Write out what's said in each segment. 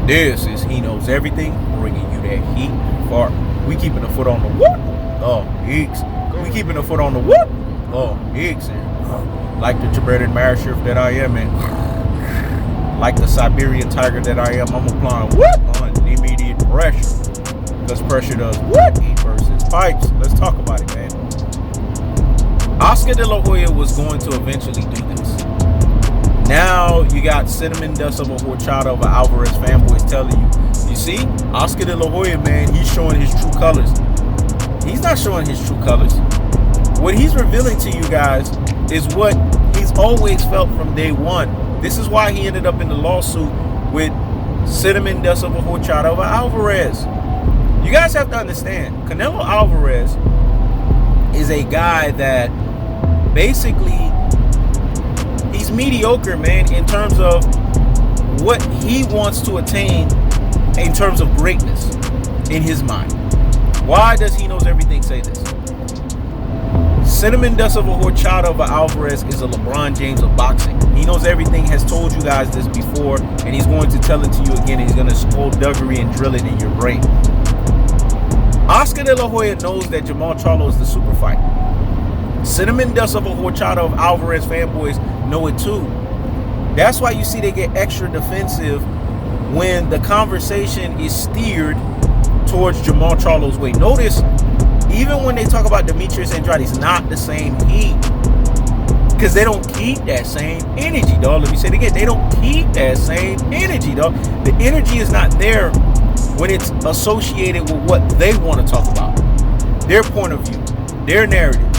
This is He Knows Everything, bringing you that heat fart. We keeping the foot on the whoop. Oh, Hicks. We keeping the foot on the whoop. Oh, Hicks. Like the Tibetan Marashif that I am, and like the Siberian tiger that I am, I'm applying whoop on immediate pressure. Because pressure does what? Heat versus pipes. Let's talk about it, man. Oscar De La Hoya was going to eventually do this. Now you got Cinnamon Dust of a Horchata of a Alvarez fanboys telling you, you see, Oscar De La Hoya, man, he's showing his true colors. He's not showing his true colors. What he's revealing to you guys is what he's always felt from day one. This is why he ended up in the lawsuit with Cinnamon Dust of a Horchata of a Alvarez. You guys have to understand, Canelo Alvarez is a guy that basically, he's mediocre, man, in terms of what he wants to attain in terms of greatness in his mind. Why does He Knows Everything say this? Cinnamon Dust of a Horchata of a Alvarez is a LeBron James of boxing. He Knows Everything has told you guys this before, and he's going to tell it to you again. He's going to skullduggery and drill it in your brain. Oscar De La Hoya knows that Jermall Charlo is the super fight. Cinnamon Dust of a Horchata of Alvarez fanboys know it too. That's why you see they get extra defensive when the conversation is steered towards Jermall Charlo's way. Notice, even when they talk about Demetrius Andrade, it's not the same heat. Because they don't keep that same energy, dog. Let me say it again. They don't keep that same energy, dog. The energy is not there when it's associated with what they want to talk about. Their point of view, their narrative,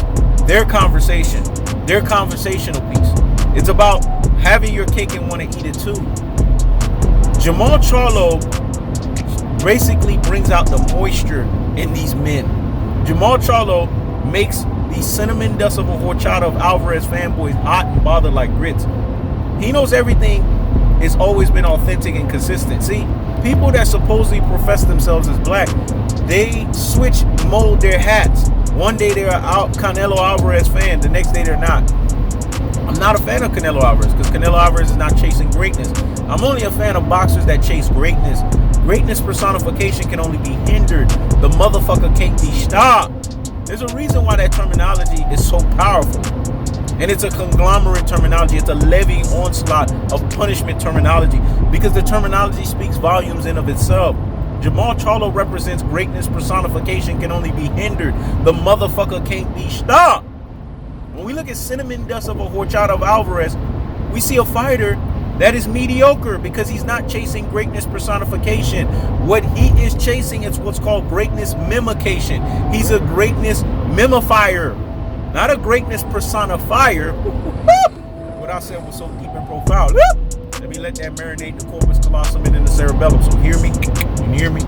their conversation, their conversational piece. It's about having your cake and want to eat it too. Jermall Charlo basically brings out the moisture in these men. Jermall Charlo makes the Cinnamon Dust of a Horchata of Alvarez fanboys hot and bothered like grits. He Knows Everything has always been authentic and consistent. See, people that supposedly profess themselves as black, they switch mold their hats. One day they're a Canelo Alvarez fan, the next day they're not. I'm not a fan of Canelo Alvarez because Canelo Alvarez is not chasing greatness. I'm only a fan of boxers that chase greatness. Greatness personification can only be hindered. The motherfucker can't be stopped. There's a reason why that terminology is so powerful. And it's a conglomerate terminology. It's a levying onslaught of punishment terminology because the terminology speaks volumes in of itself. Jermall Charlo represents greatness personification can only be hindered. The motherfucker can't be stopped. When we look at Cinnamon Dust of a Horchata of Alvarez, we see a fighter that is mediocre because he's not chasing greatness personification. What he is chasing is what's called greatness mimication. He's a greatness mimifier, not a greatness personifier. What I said was so deep and profound. Let me let that marinate the corpus callosum and in the cerebellum. So hear me? You hear me?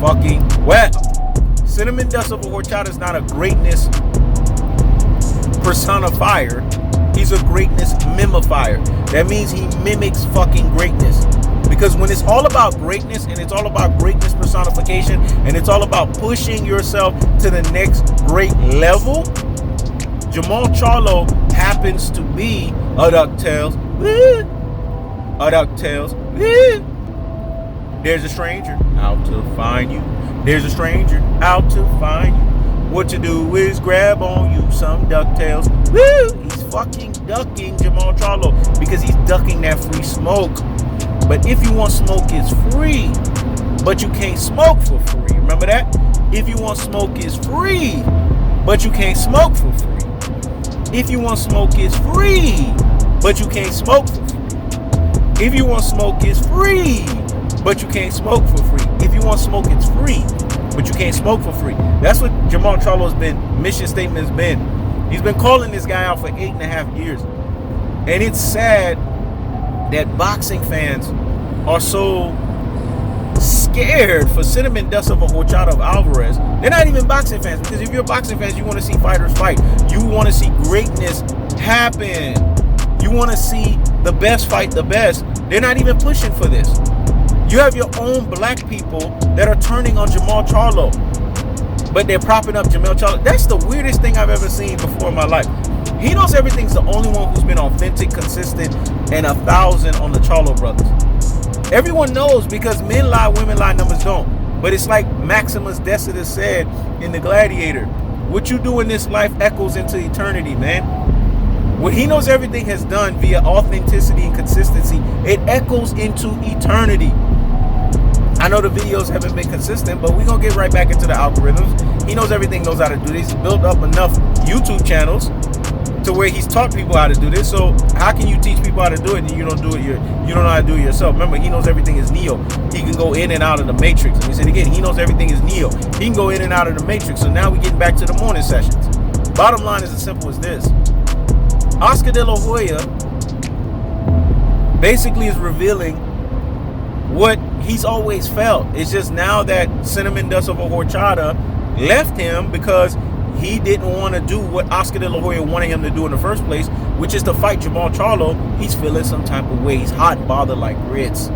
Fucking well. Cinnamon Dust of a Horchata is not a greatness personifier. He's a greatness mimifier. That means he mimics fucking greatness. Because when it's all about greatness and it's all about greatness personification and it's all about pushing yourself to the next great level, Jermall Charlo happens to be a DuckTales. A DuckTales. There's a stranger out to find you. There's a stranger out to find you. What you do is grab on you some DuckTales. Woo! He's fucking ducking Jermall Charlo because he's ducking that free smoke. But if you want smoke, it's free. But you can't smoke for free. Remember that? If you want smoke, it's free. But you can't smoke for free. If you want smoke, it's free. But you can't smoke for free. If you want smoke, it's free. But you can't smoke for free. If you want smoke, it's free. But you can't smoke for free. That's what Jermall Charlo's mission statement has been. He's been calling this guy out for 8.5 years. And it's sad that boxing fans are so scared for Cinnamon Dust of a Horchata of Alvarez. They're not even boxing fans, because if you're boxing fans, you want to see fighters fight. You want to see greatness happen. You want to see the best fight the best. They're not even pushing for this. You have your own black people that are turning on Jermall Charlo, but they're propping up Jermall Charlo. That's the weirdest thing I've ever seen before in my life. He Knows Everything's the only one who's been authentic, consistent, and 1,000 on the Charlo brothers. Everyone knows because men lie, women lie, numbers don't. But it's like Maximus Decimus said in The Gladiator. What you do in this life echoes into eternity, man. What he knows everything has done via authenticity and consistency, it echoes into eternity. I know the videos haven't been consistent, but we're going to get right back into the algorithms. He knows everything, knows how to do this. He's built up enough YouTube channels to where he's taught people how to do this. So how can you teach people how to do it and you don't do it? You don't know how to do it yourself. Remember, he knows everything is Neo. He can go in and out of the matrix. And we said again, he knows everything is Neo. He can go in and out of the matrix. So now we're getting back to the morning sessions. Bottom line is as simple as this. Oscar De La Hoya basically is revealing what he's always felt. It's just now that Cinnamon Dust of a Horchata left him because he didn't want to do what Oscar De La Hoya wanted him to do in the first place, which is to fight Jermall Charlo. He's feeling some type of way. He's hot and bothered like grits.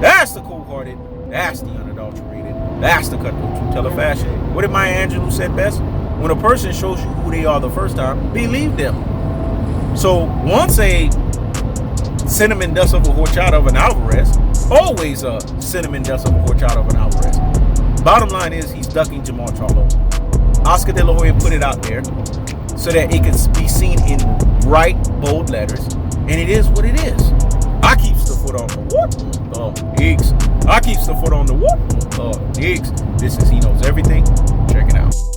That's the cold-hearted. That's the unadulterated. That's the cutthroat truth-teller fashion. What did Maya Angelou said best? When a person shows you who they are the first time, believe them. So once a cinnamon dust of a horchata of an Alvarez, always a cinnamon dust of a horchata of an Alvarez. Bottom line is he's ducking Jermall Charlo. Oscar De La Hoya put it out there so that it could be seen in bright, bold letters, and it is what it is. I keeps the foot on the whoop, Higgs. I keeps the foot on the whoop, Higgs. This is He Knows Everything. Check it out.